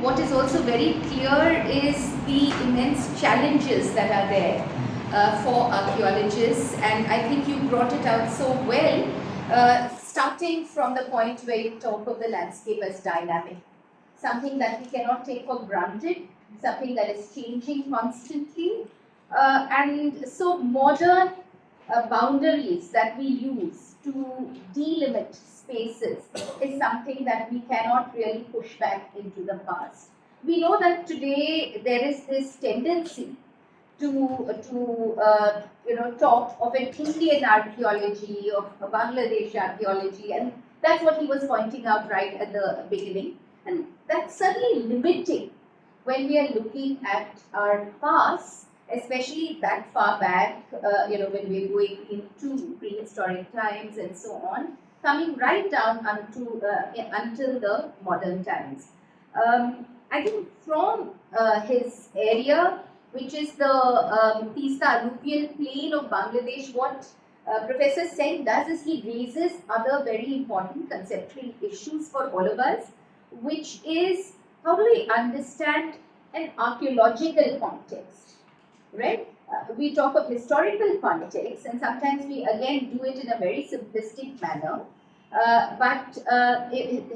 what is also very clear is the immense challenges that are there for archaeologists, and I think you brought it out so well, starting from the point where you talk of the landscape as dynamic, something that we cannot take for granted, something that is changing constantly, and so modern boundaries that we use to delimit spaces is something that we cannot really push back into the past. We know that today there is this tendency to talk of an Indian archaeology, of a Bangladesh archaeology, and that's what he was pointing out right at the beginning. And that's certainly limiting when we are looking at our past, especially that far back, when we're going into prehistoric times and so on, coming right down until the modern times. I think from his area, which is the Teesta Alluvial plain of Bangladesh, what Professor Sen does is he raises other very important conceptual issues for all of us, which is how do we understand an archaeological context, right? We talk of historical context, and sometimes we again do it in a very simplistic manner.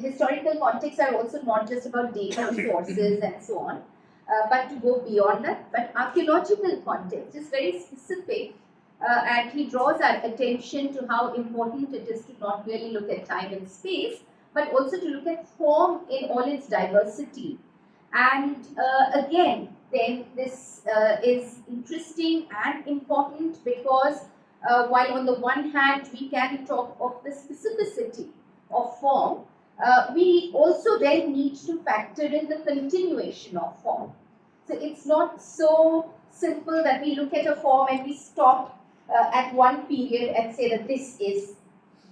Historical contexts are also not just about data sources and so on, but to go beyond that. But archaeological context is very specific, and he draws our attention to how important it is to not really look at time and space, but also to look at form in all its diversity. And again, then this is interesting and important because while on the one hand we can talk of the specificity of form, we also then need to factor in the continuation of form. So it's not so simple that we look at a form and we stop at one period and say that this is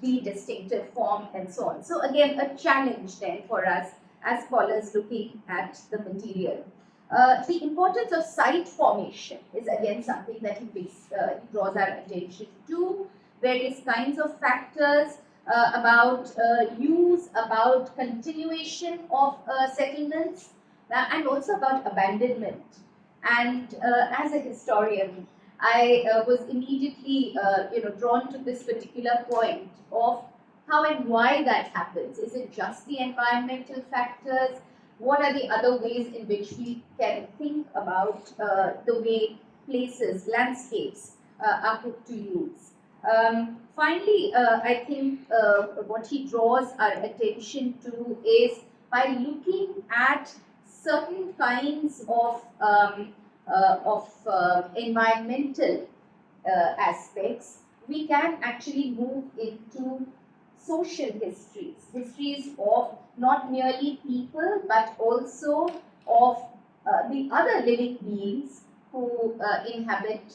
the distinctive form and so on. So again, a challenge then for us as scholars looking at the material. The importance of site formation is again something that he draws our attention to. Various kinds of factors about use, about continuation of settlements, and also about abandonment. And as a historian, I was immediately drawn to this particular point of how and why that happens. Is it just the environmental factors? What are the other ways in which we can think about the way places, landscapes are put to use? Finally, I think what he draws our attention to is by looking at certain kinds of environmental aspects, we can actually move into social histories of not merely people but also of the other living beings who inhabit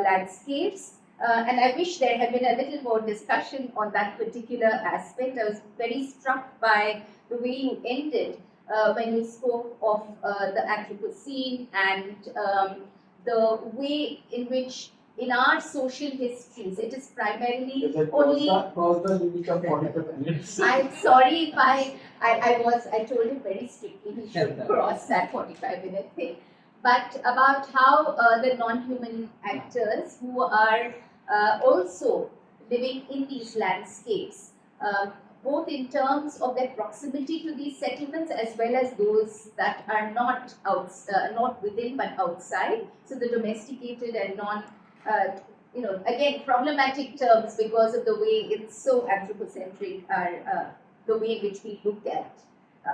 landscapes. And I wish there had been a little more discussion on that particular aspect. I was very struck by the way you ended when you spoke of the Anthropocene and the way in which in our social histories, it is primarily only. I'm sorry if I told him very strictly he should cross that 45-minute thing. But about how the non-human actors who are also living in these landscapes, both in terms of their proximity to these settlements as well as those that are not within but outside, so the domesticated and again, problematic terms because of the way it's so anthropocentric, are the way in which we look at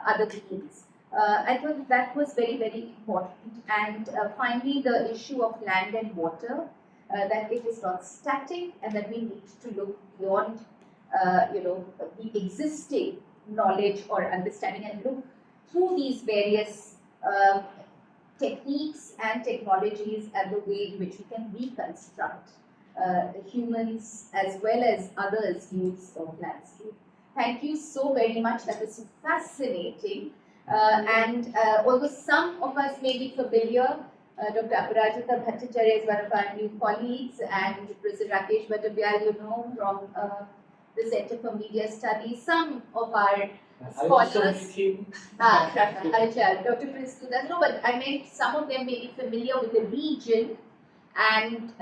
other beings. I thought that was very, very important. And finally, the issue of land and water, that it is not static and that we need to look beyond the existing knowledge or understanding and look through these various techniques and technologies and the way in which we can reconstruct humans as well as others' use of landscape. Thank you so very much. That was fascinating. And although some of us may be familiar, Dr. Aparajita Bhattacharya is one of our new colleagues, and Professor Rakesh Bhattavyal, from the Center for Media Studies. Some of our scholars. I'll tell Dr. Prisuda. No, but I meant some of them may be familiar with the region and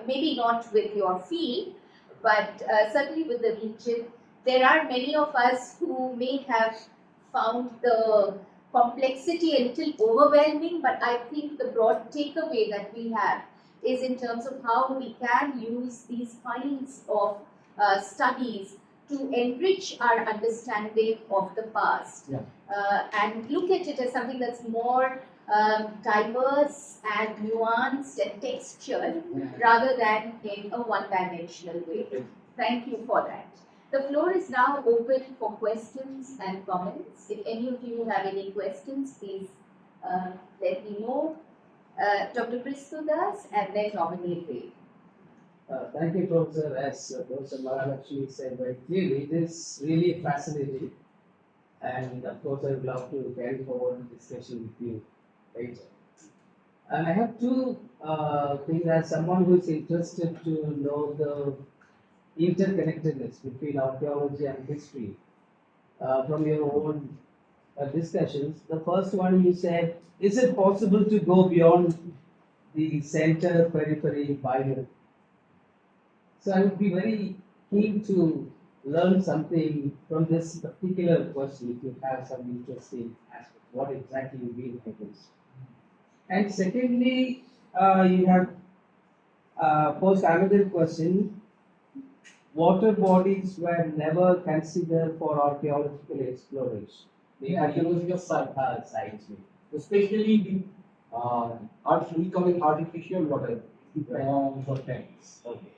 maybe not with your field, but certainly with the region. There are many of us who may have found the complexity a little overwhelming, but I think the broad takeaway that we have is in terms of how we can use these kinds of studies to enrich our understanding of the past, and look at it as something that's more diverse and nuanced and textured rather than in a one-dimensional way. Thank you for that. The floor is now open for questions and comments. If any of you have any questions, please let me know. Dr. Prisudas and then nominate Ray. Thank you, Professor. As Professor Mahalakshmi said very clearly, it is really fascinating. And of course, I would love to carry forward the discussion with you later. And I have two things as someone who is interested to know the interconnectedness between archaeology and history from your own discussions. The first one you said, is it possible to go beyond the center periphery binary? So I would be very keen to learn something from this particular question if you have some interesting aspect. What exactly you mean by this? And secondly, you have posed another question. Water bodies were never considered for archaeological exploration. The archaeology of sites, especially the we call it artificial water for tanks. Okay.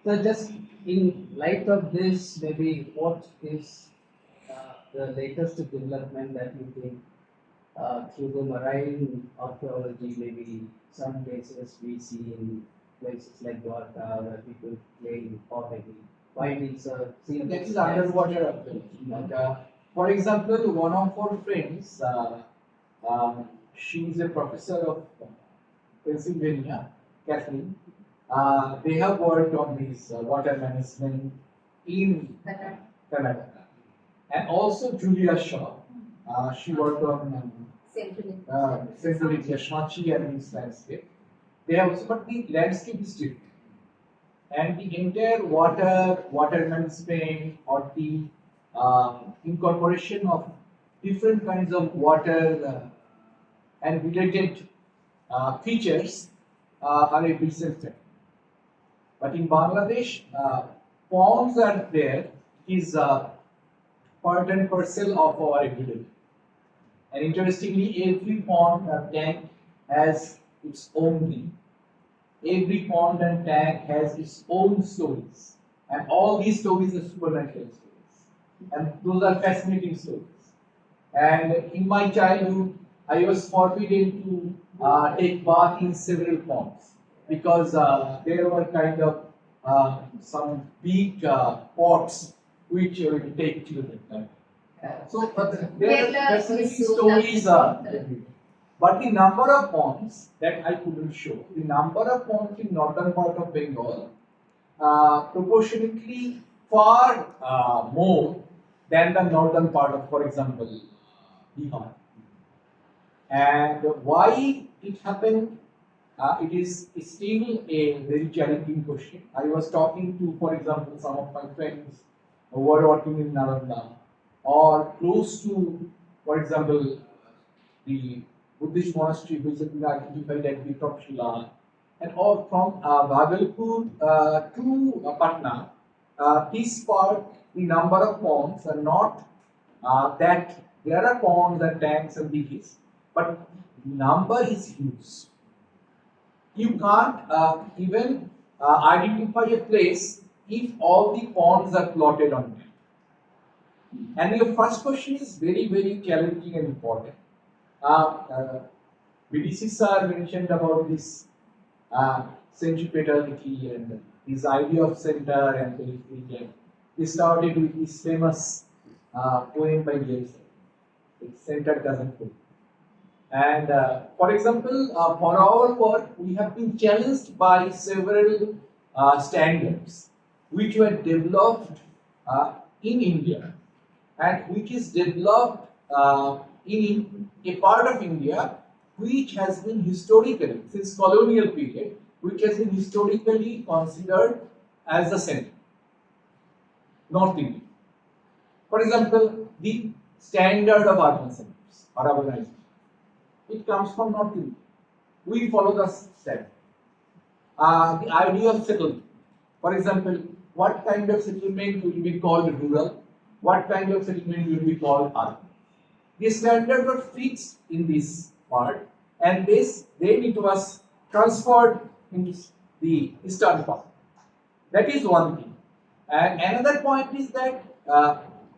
So just in light of this, maybe what is the latest development that you think through the marine archaeology, maybe some cases we see in places like Dwarka where people claim already findings are seen. That is underwater archaeology. For example, one of our friends, she is a professor of Pennsylvania, Kathleen. They have worked on this water management in Canada. And also Julia Shaw, she worked on Central India, Shachi and this landscape. They have also, but the landscape is different. And the entire water management or the incorporation of different kinds of water and related features are a recent thing. But in Bangladesh, ponds are there, it is part and parcel of our everyday. And interestingly, every pond or tank has its own thing. Every pond and tank has its own stories. And all these stories are supernatural stories. And those are fascinating stories. And in my childhood, I was forbidden to take bath in several ponds because there were kind of some big pots which will take children. So, but there are fascinating stories. But the number of ponds that I couldn't show, the number of ponds in northern part of Bengal, proportionately far more than the northern part of, for example, Bihar. And why it happened, it is still a very challenging question. I was talking to, for example, some of my friends who were working in Nalanda or close to, for example, the Buddhist monastery which has been identified at Vikromshila, and all from Bhagalpur to Patna. This part, the number of ponds are not that there are ponds and tanks and ditches, but the number is huge. You can't even identify a place if all the ponds are plotted on it. And your first question is very, very challenging and important. BDC sir mentioned about this centripetality and his idea of center and periphery. He started with this famous poem by James. Center doesn't fit. And for example, for our work, we have been challenged by several standards which were developed in India and which is developed in a part of India which has been historically, since colonial period, which has been historically considered as the center, North India. For example, the standard of urban centers or urbanization, it comes from North India. We follow the standard. The idea of settlement. For example, what kind of settlement will be called rural? What kind of settlement will be called urban? The standards were fixed in this part, and then it was transferred into the eastern part. That is one thing. And another point is that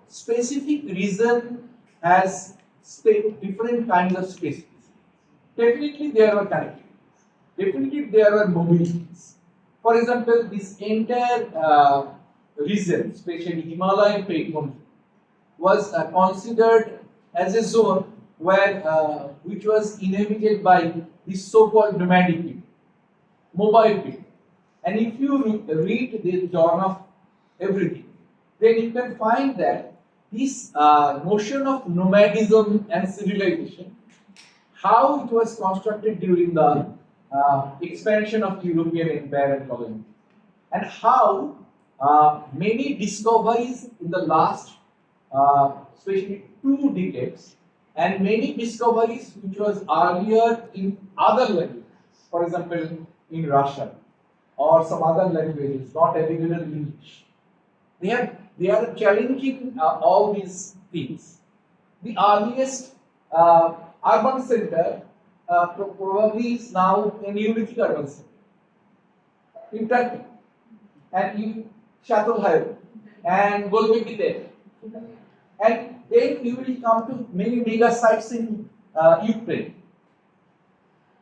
specific region has different kinds of specificity. Definitely there were connectivities. Definitely there were mobilities. For example, this entire region, especially Himalayan plate, was considered as a zone where which was inhabited by the so-called nomadic people, mobile people. And if you read the dawn of everything, then you can find that this notion of nomadism and civilization, how it was constructed during the expansion of European empire and colony, and how many discoveries in the last, especially 2 decades, and many discoveries which was earlier in other languages, for example, in Russian or some other languages not available in English. They are challenging all these things. The earliest urban center probably is now a Neolithic urban center in Turkey and in Çatalhöyük and Golbekli there. And then you will come to many mega sites in Ukraine.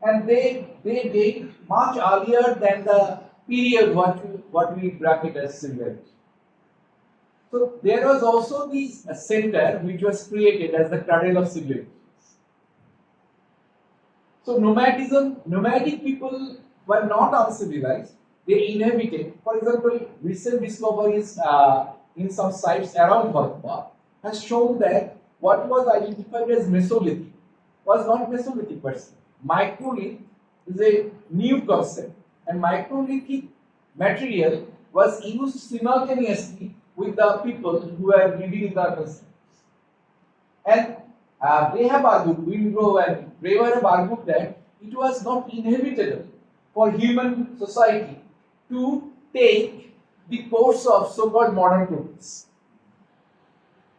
And they date much earlier than the period what we bracket as civilization. So there was also this center which was created as the cradle of civilizations. So nomadic people were not uncivilized. They inhabited, for example, recent discoveries in some sites around Bharatpa has shown that what was identified as Mesolithic was not Mesolithic but microlith is a new concept, and microlithic material was used simultaneously with the people who were living in the urban centers. And they have argued, Windrow and Brewer have argued that it was not inevitable for human society to take the course of so-called modern progress.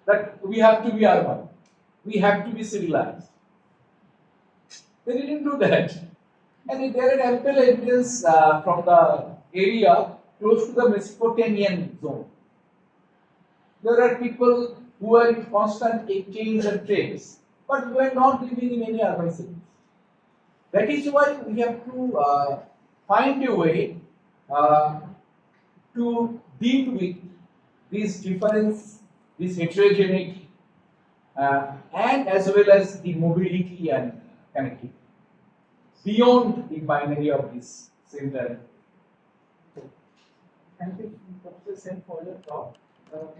That we have to be urban, we have to be civilized. They didn't do that. And there are ample evidence from the area close to the Mesopotamian zone. There are people who are in constant exchange and trades, but who are not living in any urban cities. That is why we have to find a way to deal with this difference, this heterogeneity, and as well as the mobility and connectivity beyond the binary of this center. Thank you, Professor Sen, for your talk.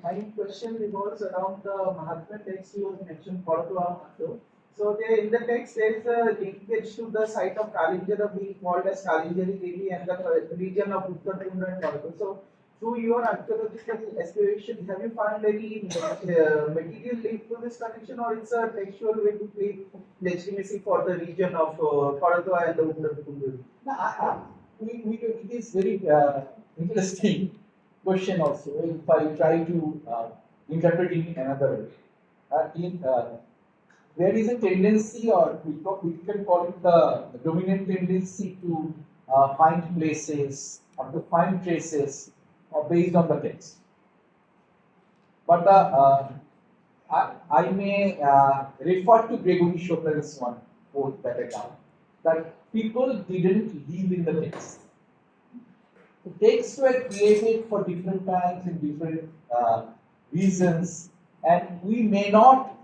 My question revolves around the Mahatma text you mentioned, Paratwa. So there in the text there is a linkage to the site of Kalinjara being called as Kalinjari Devi and the region of Uttarkund and Paratwa. So through your archaeological excavation, have you found any material link to this connection, or it's a textual way to create legitimacy for the region of Paratwa and the Uttarkund? It is very interesting question also. If I try to interpret it in another way, there is a tendency, or we can call it the dominant tendency to find places or to find traces based on the text. But I may refer to Gregory Chopin's one quote that I found, that people didn't live in the text. The texts were created for different times in different reasons, and we may not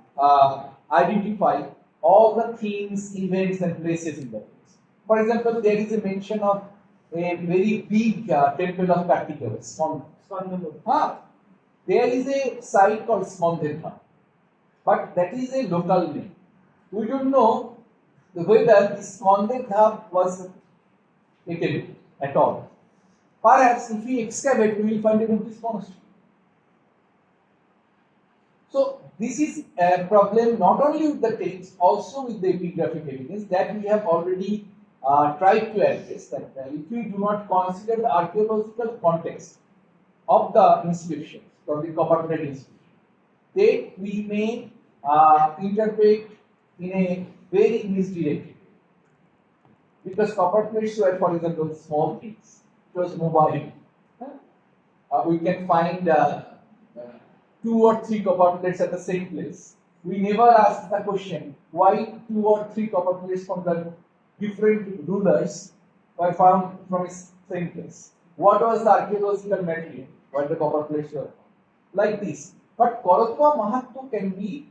identify all the themes, events, and places in the text. For example, there is a mention of a very big temple of Kartikeya, Skandamurti. There is a site called Smandendra. but that is a local name. We don't know whether this Konde Dhap was eaten at all. Perhaps if we excavate, we will find a Buddhist monastery. So this is a problem not only with the text, also with the epigraphic evidence that we have already tried to address. That if we do not consider the archaeological context of the inscriptions, from the copper plate inscription, then we may interpret in a very misdirected way. Because copper plates were, for example, small things. It was mobile. We can find 2 or 3 copper plates at the same place. We never ask the question why 2 or 3 copper plates from the different rulers were found from the same place. What was the archaeological material where the copper plates were found? Like this. But Koratwa Mahatma can be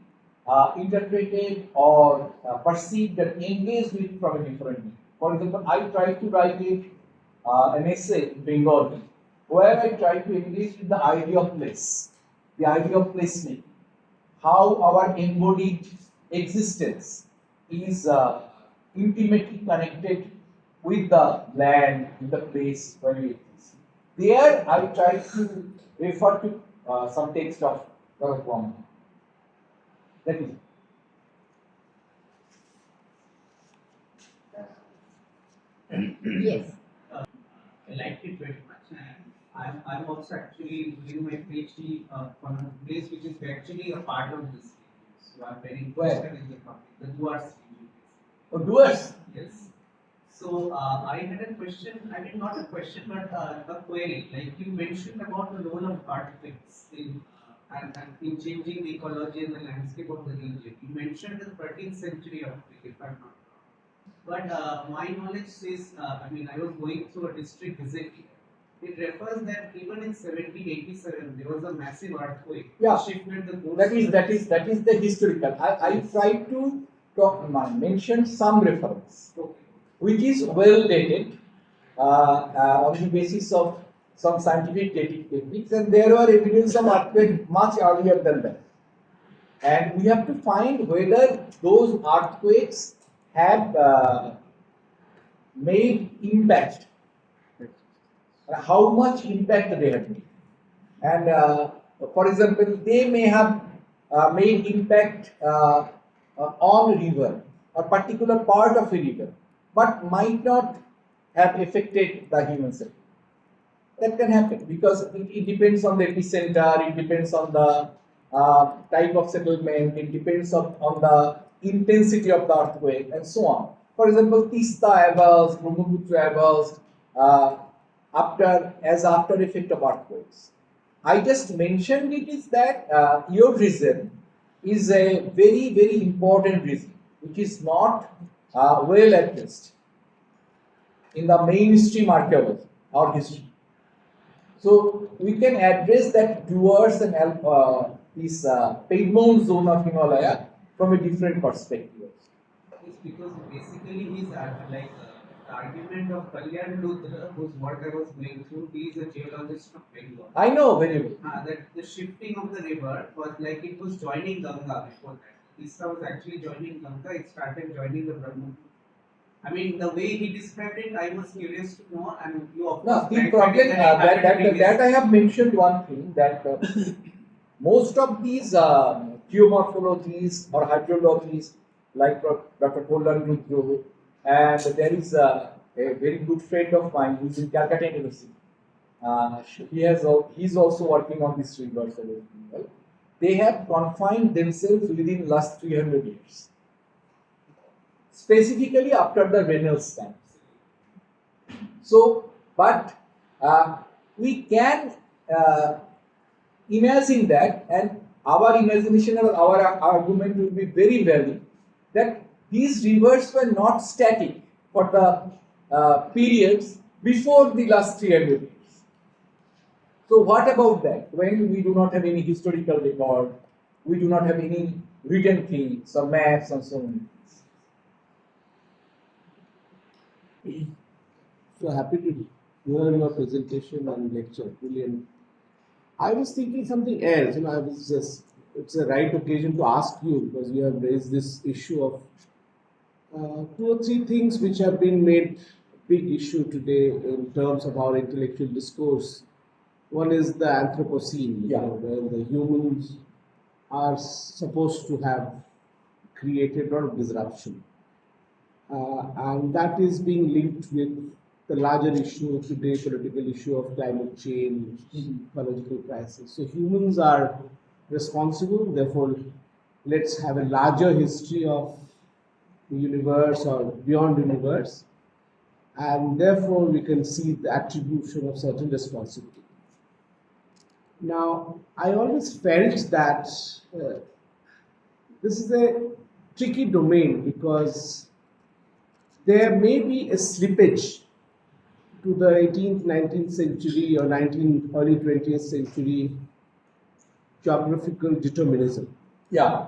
interpreted or perceived and engaged with from a different way. For example, I tried to write an essay in Bengali where I tried to engage with the idea of place, the idea of placement, how our embodied existence is intimately connected with the land, with the place where we exist. There, I tried to refer to some text of Koratwa. That is. Yes. I liked it very much, and I'm also actually doing my PhD on a place which is actually a part of this region. So I'm very interested in the topic, the Duars region. Oh, doers. Yes. So I had a question. I mean, not a question, but a query. Like you mentioned about the role of artifacts in and in changing the ecology and the landscape of the region. You mentioned the 13th century earthquake, if I'm not wrong. But my knowledge says, I mean, I was going through a district visit here. It refers that even in 1787 there was a massive earthquake. Yeah. Shifted the course. That is the historical. I tried to mention some reference, Okay. which is well dated on the basis of some scientific dating techniques, and there were evidence of earthquake much earlier than that. And we have to find whether those earthquakes have made impact, how much impact they have made. And for example, they may have made impact on a river, a particular part of a river, but might not have affected the human cell. That can happen because it depends on the epicenter, it depends on the type of settlement, it depends on the intensity of the earthquake, and so on. For example, Teesta avals, Brahmaputra avals, after effect of earthquakes. I just mentioned it is that your region is a very, very important region, which is not well addressed in the mainstream archaeology or history. So we can address that Duars and this Piedmont zone of Himalaya from a different perspective. It's because basically he's like the argument of Kalyan Ludra, whose work I was going through, he is a geologist from Bengal. I know very well. That the shifting of the river was like it was joining Ganga before that. Teesta was actually joining Ganga, it started joining the Brahmaputra. I mean, the way he described it, I was curious to know, and you of No, course the problem that I have mentioned one thing that most of these geomorphologies or hydrologies, like Dr. Kalyan Ludra, and there is a very good friend of mine who is in Calcutta University. He's also working on this river. They have confined themselves within last 300 years, specifically after the Reynolds times. So, but we can imagine that, and our imagination or our argument will be very valid, that these rivers were not static for the periods before the last 300 years. So what about that? When we do not have any historical record, we do not have any written things or maps and so on. So happy to hear your presentation and lecture. Brilliant. I was thinking something else. I was just it's a right occasion to ask you because you have raised this issue of two or three things which have been made a big issue today in terms of our intellectual discourse. One is the Anthropocene, where the humans are supposed to have created a lot of disruption. And that is being linked with the larger issue of today, political issue of climate change, ecological crisis. So humans are responsible, therefore let's have a larger history of the universe or beyond universe, and therefore we can see the attribution of certain responsibility. Now, I always felt that this is a tricky domain because there may be a slippage to the 18th, 19th century or early 20th century geographical determinism. Yeah.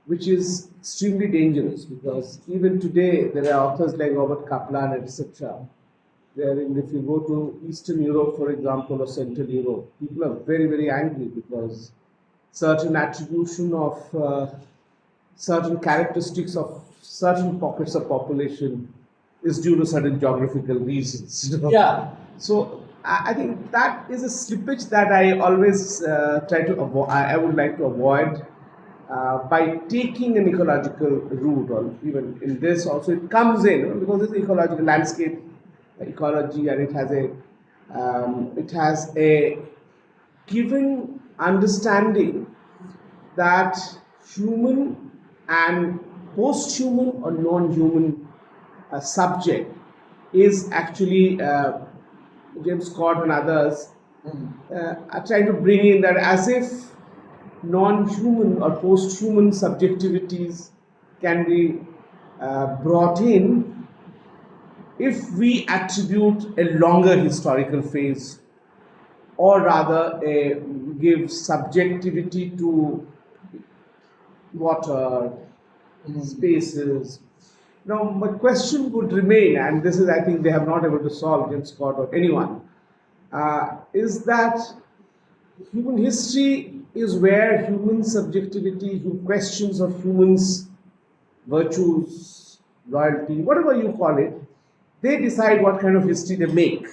Which is extremely dangerous because even today there are authors like Robert Kaplan, etc. Wherein if you go to Eastern Europe, for example, or Central Europe, people are very, very angry because certain attribution of certain characteristics of certain pockets of population is due to certain geographical reasons. Yeah. So I think that is a slippage that I always try to avoid. I would like to avoid by taking an ecological route, or even in this also it comes in because it's ecological landscape ecology, and it has a given understanding that human and post-human or non-human subject is actually James Scott and others are trying to bring in that as if non-human or post-human subjectivities can be brought in if we attribute a longer historical phase, or rather give subjectivity to water, spaces. Now, my question would remain, and this is, I think, they have not able to solve, James Scott or anyone, is that human history is where human subjectivity, questions of humans' virtues, loyalty, whatever you call it, they decide what kind of history they make.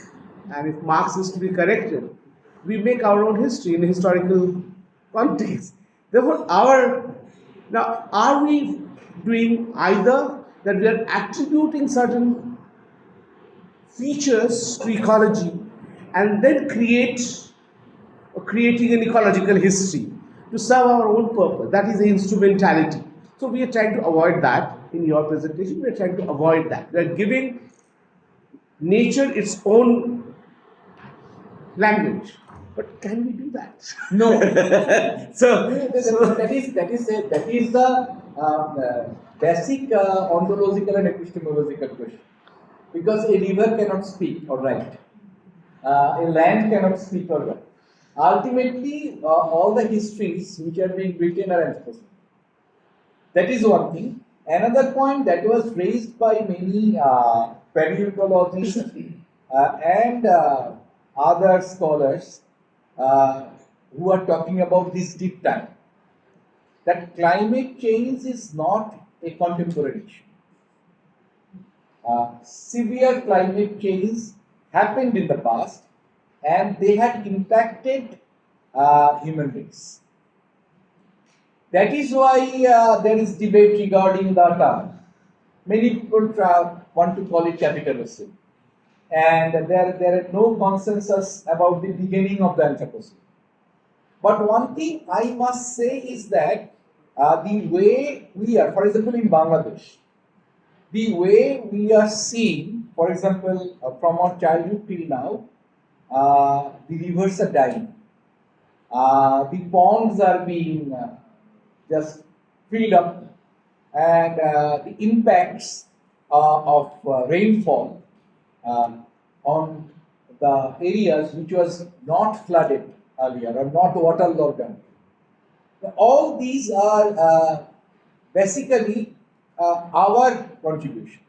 And if Marx is to be corrected, we make our own history in a historical context. Therefore, now, are we doing either that we are attributing certain features to ecology and then creating an ecological history to serve our own purpose? That is the instrumentality. So we are trying to avoid that in your presentation. We are trying to avoid that. We are giving nature its own language. But can we do that? No. So that is the basic ontological and epistemological question. Because a river cannot speak or write, a land cannot speak or write. Ultimately, all the histories which are being written are anthropocene. That is one thing. Another point that was raised by many paleontologists and other scholars who are talking about this deep time, that climate change is not a contemporary issue. Severe climate change happened in the past and they had impacted human race. That is why there is debate regarding the term. Many people want to call it capitalism. And there is no consensus about the beginning of the Anthropocene. But one thing I must say is that the way we are, for example, in Bangladesh, the way we are seeing, for example, from our childhood till now, the rivers are dying, the ponds are being just filled up, and the impacts of rainfall on the areas which was not flooded earlier or not waterlogged. All these are basically our contribution.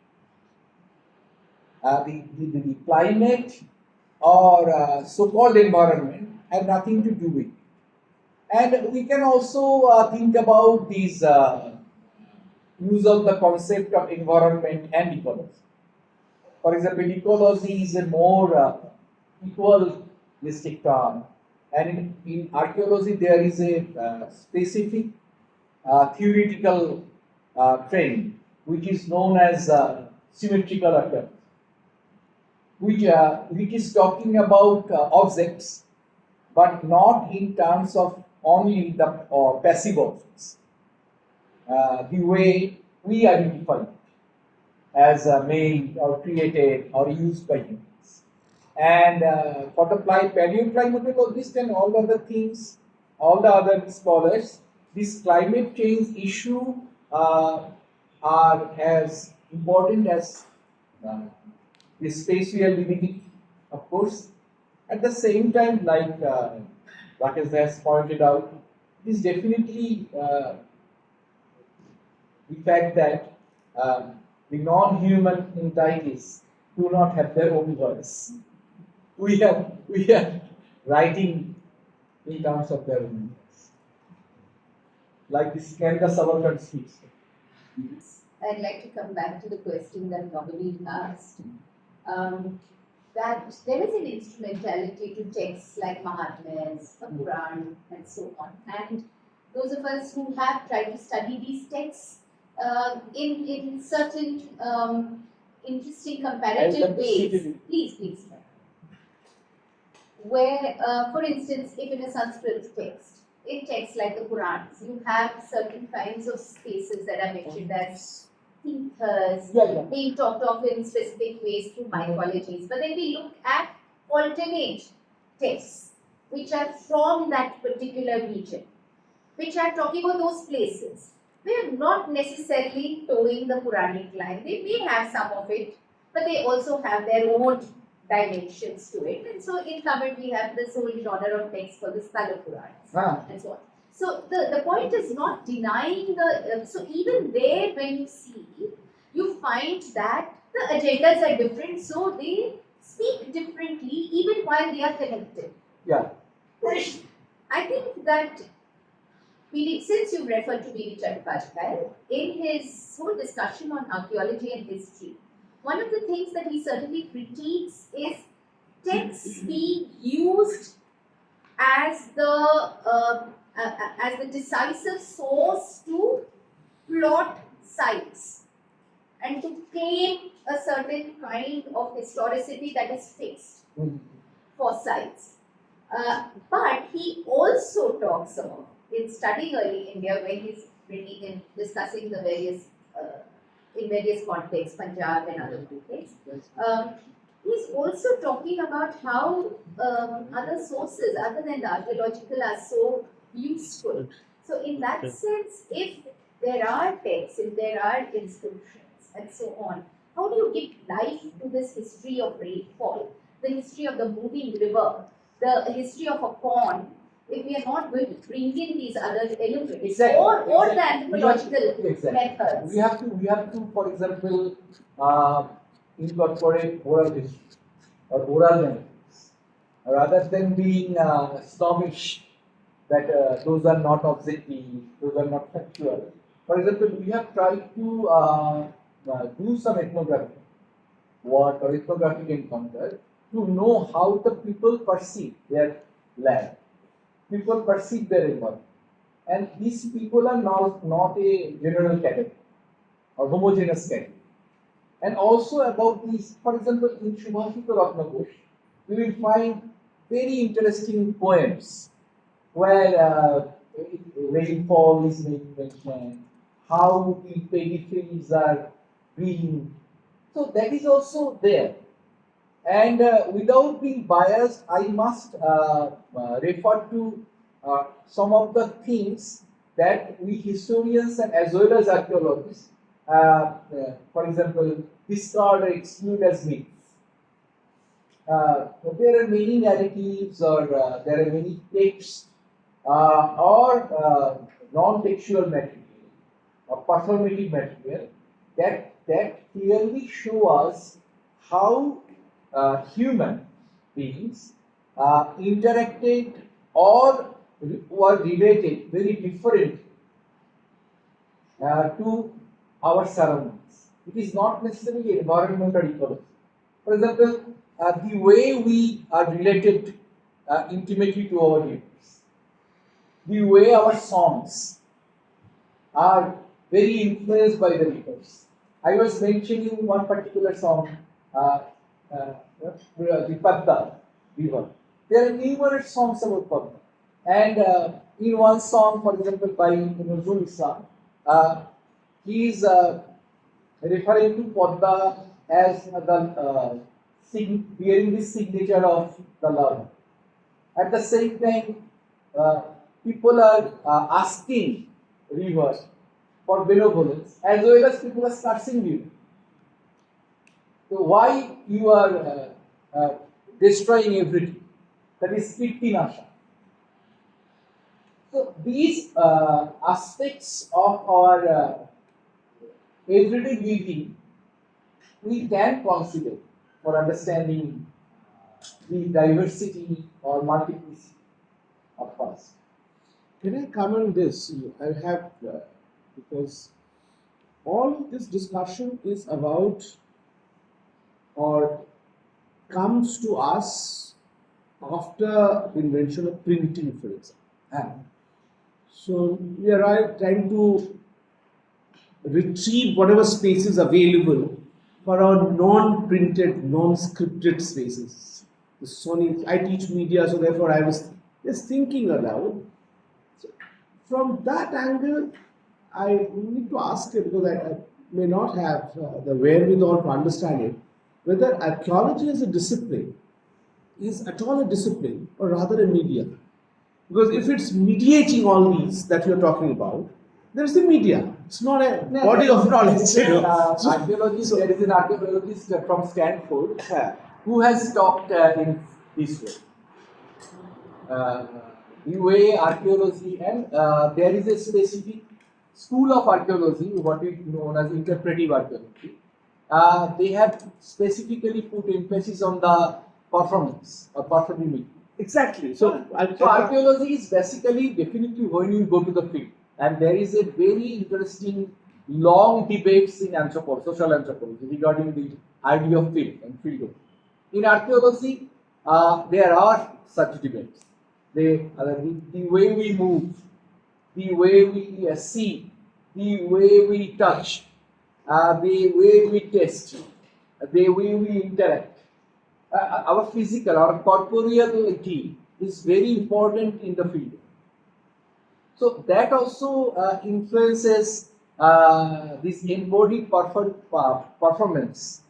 The climate or so-called environment have nothing to do with it. And we can also think about these use of the concept of environment and ecology. For example, ecology is a more equalistic term, and in archaeology there is a specific theoretical trend which is known as symmetrical archaeology, which is talking about objects, but not in terms of only the passive objects, the way we identify it as made or created or used by humans. And for the paleoclimatologists and all the other things, all the other scholars, this climate change issue are as important as uh, the spatial limiting, of course. At the same time, like Rakesh has pointed out, it is definitely the fact that the non-human entities do not have their own voice. We are writing in terms of their own voice. Like this Canada Savarkar speech. I'd like to come back to the question that Naveen asked. That there is an instrumentality to texts like Mahatmas, the Quran, and so on. And those of us who have tried to study these texts in certain interesting comparative ways. Please. Where, for instance, if in a Sanskrit text, in texts like the Qurans, you have certain kinds of spaces that are mentioned as thinkers, being talked of in specific ways through mythologies. But then we look at alternate texts, which are from that particular region, which are talking about those places. We are not necessarily towing the Quranic line. They may have some of it, but they also have their own dimensions to it. And so in Tamil, we have this whole genre of text called the Sthala Purans and so on. So the point is not denying the, so even there when you see, you find that the agendas are different, so they speak differently even while they are connected. Yeah. I think that since you referred to B.D. Chattopadhyay, in his whole discussion on archaeology and history, one of the things that he certainly critiques is texts being used as the decisive source to plot sites and to claim a certain kind of historicity that is fixed for sites. But he also talks about, in studying early India, when he's bringing in, discussing the various, in various contexts, Punjab and other places, he's also talking about how other sources other than the archaeological are so useful. So in that sense, if there are texts, if there are inscriptions and so on, how do you give life to this history of rainfall, the history of the moving river, the history of a pond, if we are not going to bring in these other elements or the anthropological methods? We have to, for example, incorporate oral history or oral memories, rather than being snobbish that those are not objective, those are not factual. For example, we have tried to do some ethnography work or ethnographic encounter to know how the people perceive their land, people perceive their environment. And these people are not a general category or homogeneous category. And also about these, for example, in Shubhashita Ratnakosh, we will find very interesting poems where rainfall is being mentioned, how the paddy fields are green. So that is also there. And without being biased, I must refer to some of the things that we historians and as well as archaeologists, for example, discard or exclude as myths. There are many narratives or there are many texts or non-textual material or performative material that clearly show us how human beings interacted or were related very different to our surroundings. It is not necessarily environmental ecology. For example, the way we are related intimately to our neighbors, the way our songs are very influenced by the rivers. I was mentioning one particular song, the Padda river. There are numerous songs about Padda. And in one song, for example, by Nazrul Islam, he is referring to Padda as bearing the signature of the Lord. At the same time, people are asking river for benevolence, as well as people are cursing you. So why you are destroying everything? That is Kirtinasha. So these aspects of our everyday living we can consider for understanding the diversity or multiplicity of past. Can I comment this? I have, because all of this discussion is about or comes to us after invention of printing, for example. And So we are trying to retrieve whatever space is available for our non-printed, non-scripted spaces. The Sony, I teach media, so therefore I was just thinking aloud. So from that angle, I need to ask you, because I may not have the wherewithal to understand it, whether archaeology as a discipline is at all a discipline or rather a media. Because if it's mediating all these that you're talking about, there is the media. It's not a body of knowledge. You know. archaeologist, there is an archaeologist from Stanford who has talked in this way. The way archaeology, and there is a specific school of archaeology, what is known as interpretive archaeology. They have specifically put emphasis on the performance or performing. Exactly. So archaeology is basically definitely when you go to the field, and there is a very interesting long debates in anthropology, social anthropology regarding the idea of field and field work. In archaeology, there are such debates. The way we move, the way we see, the way we touch, the way we taste, the way we interact. Our physical, our corporeality is very important in the field. So that also influences this embodied performance,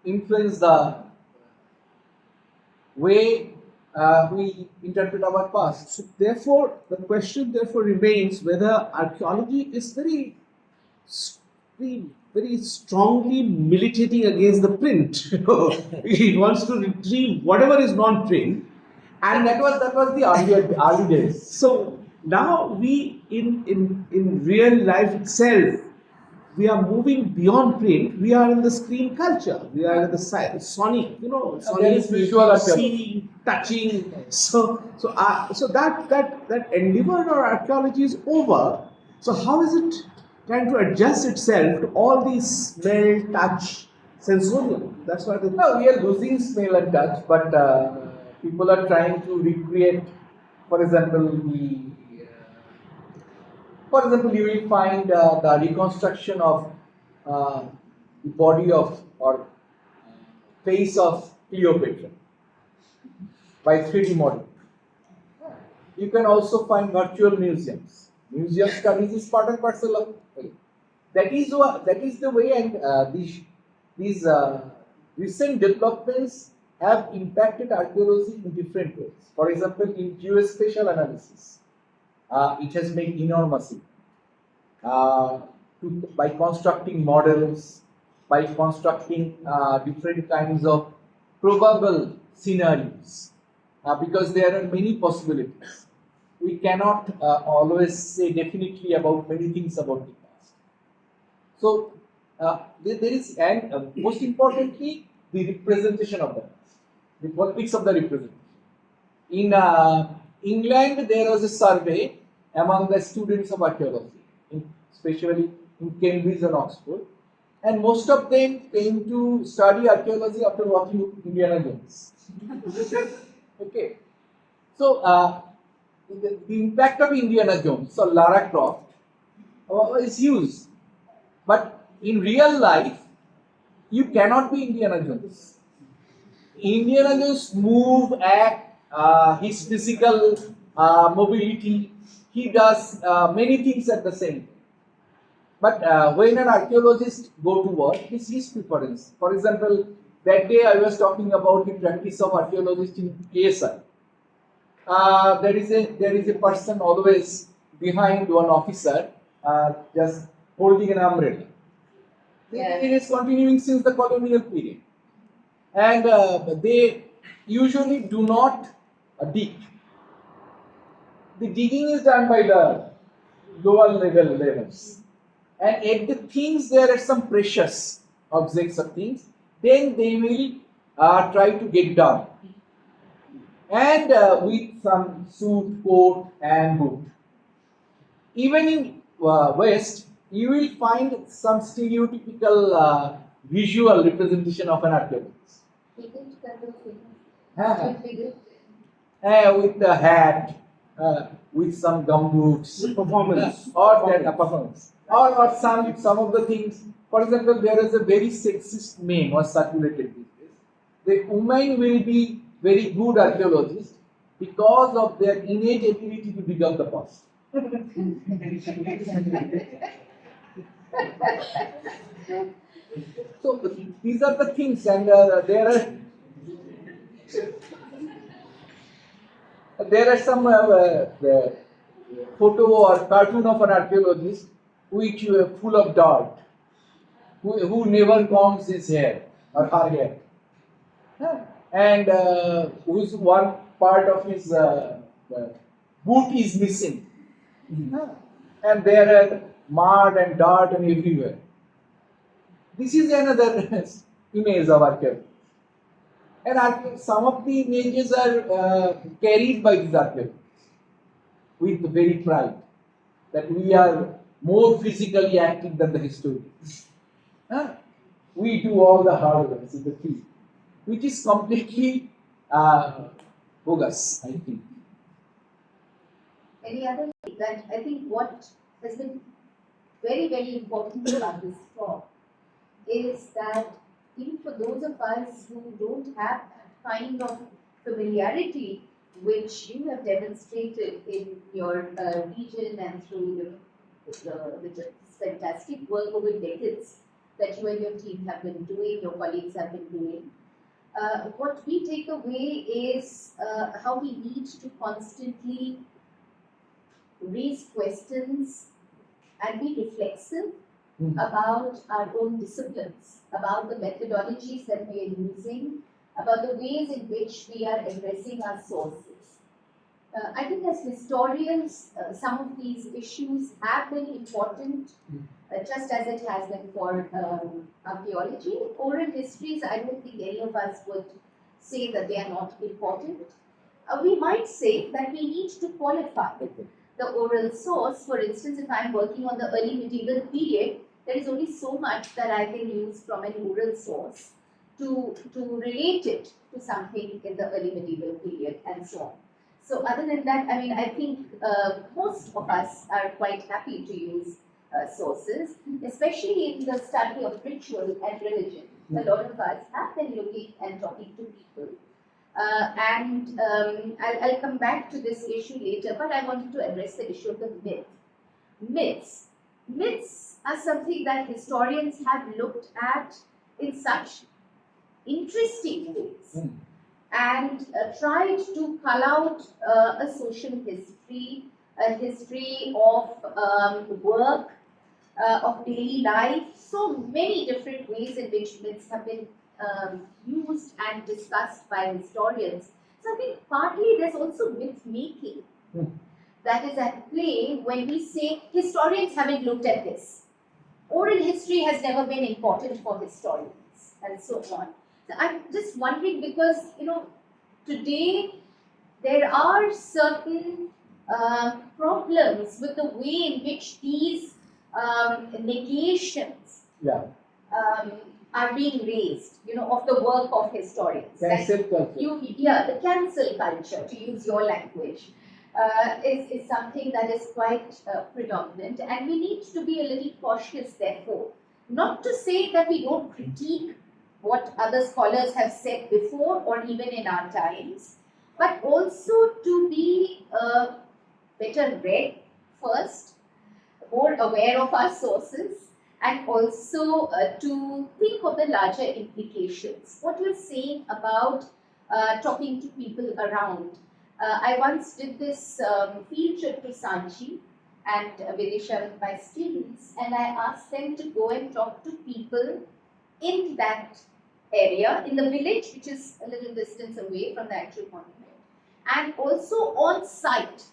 influence the way we interpret our past. So therefore, the question therefore remains whether archaeology is very strongly militating against the print. It wants to retrieve whatever is non-print, And that was the early days. so now we in real life itself, we are moving beyond print. We are in the screen culture. We are in the sonic, there sonic is visual seeing, touching. So that endeavor or archaeology is over. So how is it trying to adjust itself to all these smell, touch, sensorial? That's why the No, we are losing smell and touch, but people are trying to recreate, for example, you will find the reconstruction of the body of or face of Cleopatra by 3D model. You can also find virtual museums. Museum studies is part and parcel of that is the way, and these recent developments have impacted archaeology in different ways. For example, in geospatial analysis, it has made enormous impact. By constructing models, by constructing different kinds of probable scenarios, because there are many possibilities. We cannot always say definitely about many things about the past. So there is, and most importantly, the representation of the past, the politics of the representation. In England, there was a survey among the students of archaeology, especially in Cambridge and Oxford, and most of them came to study archaeology after watching Indiana Jones. Okay, so the impact of Indiana Jones or Lara Croft is huge, but in real life, you cannot be Indiana Jones. Indiana Jones move, act, his physical mobility, he does many things at the same time. But when an archaeologist go to work, it's his preference. For example, that day I was talking about the practice of archaeologists in KSI. There is a person always behind one officer, just holding an umbrella. Yeah. It is continuing since the colonial period, and they usually do not dig. The digging is done by the lower level levels, and at the things there are some precious objects or things, then they will try to get down, and with some suit, coat, and boot. Even in West, you will find some stereotypical visual representation of an archaeologist. Uh-huh. With the hat, with some gumboots, Performance. or that performance, or some of the things. For example, there is a very sexist meme was circulated these days. The women will be very good archaeologists because of their innate ability to dig up the past. So these are the things, and there are some the photo or cartoon of an archaeologist which full of dirt, who never combs his hair or her hair, and whose one part of his boot is missing, and there are mud and dirt and everywhere. This is another image of archaeology. And some of the images are carried by these archaeologists with very pride that we are more physically active than the historians. We do all the hard work in the field, which is completely bogus, I think. Any other thing that I think what has been very, very important about this talk is that even for those of us who don't have that kind of familiarity which you have demonstrated in your region and through the fantastic work over decades that you and your team have been doing, your colleagues have been doing. What we take away is how we need to constantly raise questions and be reflexive about our own disciplines, about the methodologies that we are using, about the ways in which we are addressing our sources. I think as historians, some of these issues have been important, just as it has been for archaeology. Oral histories, I don't think any of us would say that they are not important. We might say that we need to qualify the oral source. For instance, if I am working on the early medieval period, there is only so much that I can use from an oral source to relate it to something in the early medieval period and so on. So other than that, I mean, I think most of us are quite happy to use sources, especially in the study of ritual and religion. A lot of us have been looking and talking to people. I'll come back to this issue later, but I wanted to address the issue of the myth. Myths are something that historians have looked at in such interesting ways and tried to cull out a social history, a history of work, of daily life, so many different ways in which myths have been used and discussed by historians. So I think partly there's also myth making that is at play when we say historians haven't looked at this. Oral history has never been important for historians and so on. So I'm just wondering because, today there are certain problems with the way in which these negations Yeah. um, are being raised, of the work of historians. Cancel culture. The cancel culture, to use your language, is something that is quite predominant, and we need to be a little cautious, therefore. Not to say that we don't critique what other scholars have said before or even in our times, but also to be better read first, more aware of our sources, and also to think of the larger implications. What you're saying about talking to people around. I once did this field trip to Sanchi and Vidisha with my students, and I asked them to go and talk to people in that area, in the village, which is a little distance away from the actual monument, and also on site,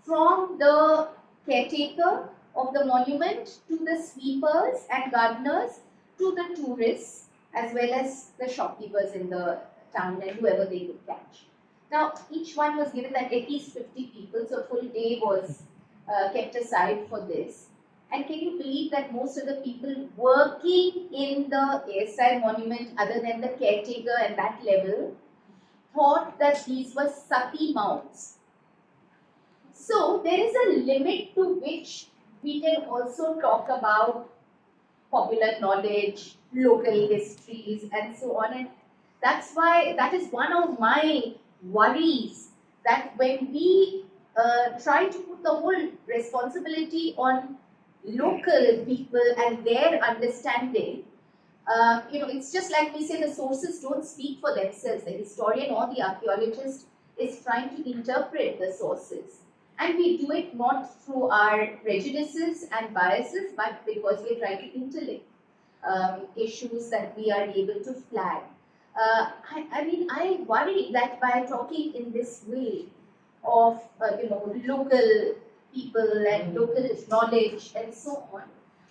from the caretaker of the monument to the sweepers and gardeners to the tourists, as well as the shopkeepers in the town and whoever they could catch. Now, each one was given that at least 50 people, so a full day was kept aside for this. And can you believe that most of the people working in the ASI monument, other than the caretaker and that level, thought that these were sati mounds. So there is a limit to which we can also talk about popular knowledge, local histories, and so on. And that's why that is one of my worries, that when we try to put the whole responsibility on local people and their understanding, it's just like we say, the sources don't speak for themselves. The historian or the archaeologist is trying to interpret the sources. And we do it not through our prejudices and biases, but because we are trying to interlink issues that we are able to flag. I worry that by talking in this way of, local people and local knowledge and so on,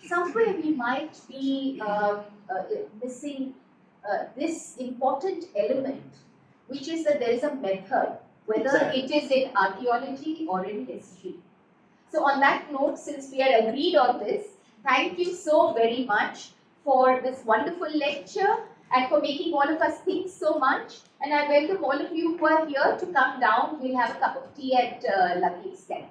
somewhere we might be missing this important element, which is that there is a method, whether Exactly. it is in archaeology or in history. So on that note, since we are agreed on this, thank you so very much for this wonderful lecture and for making all of us think so much. And I welcome all of you who are here to come down. We'll have a cup of tea at Lucky's tent.